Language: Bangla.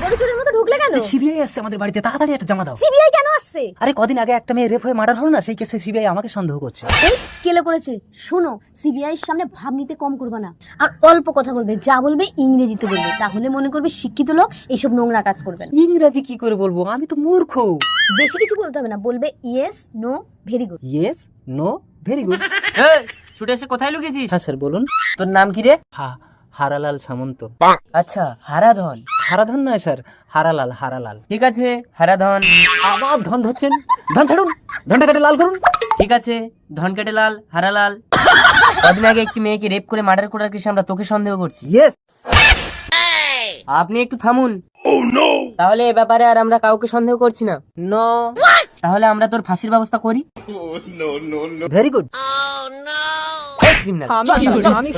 গরু চোরের মতো ঢুকলে কেন? সিবিআই আসছে আমাদের বাড়িতে, তাড়াতাড়ি একটা জমা দাও। সিবিআই কেন আসছে? আরে কদিন আগে একটা মেয়ে রেপ হয়ে মার্ডার হলো না, সেই কেসে সিবিআই আমাকে সন্দেহ করছে। এই কেলে করেছে? শোনো, সিবিআই এর সামনে ভাব নিতে কম করবে না, আর অল্প কথা বলবে, যা বলবে ইংরেজিতে বলবে, তাহলে মনে করবে শিক্ষিত লোক এইসব নোংরা কাজ করবেন। ইংরাজি কি করে বলবো, আমি তো মূর্খ। বেশি কিছু বলতে হবে না, বলবে yes no very good. Yes no very good. ছুটে এসে কোথায় লুকিয়েছিস? হ্যাঁ স্যার বলুন। তোর নাম কি রে? হারালাল সামন্ত। আচ্ছা, হারাধন। হারাধন নয় স্যার, হারালাল, হারালাল। ঠিক আছে, হারাধন। আবার ধন ধরছেন, ধন ছাড়ুন, ধনটা কেটে লাল করুন। ঠিক আছে, ধন কেটে লাল, হারালাল। কদিন আগে একটি মেয়েকে রেপ করে মার্ডার করার কেসে আমরা তোকে সন্দেহ করছি। ইয়েস। আপনি একটু থামুন। তাহলে এ ব্যাপারে আর আমরা কাউকে সন্দেহ করছি না। নো। তাহলে আমরা তোর ফাঁসির ব্যবস্থা করি। Very good. ক্রিমিনাল। আমি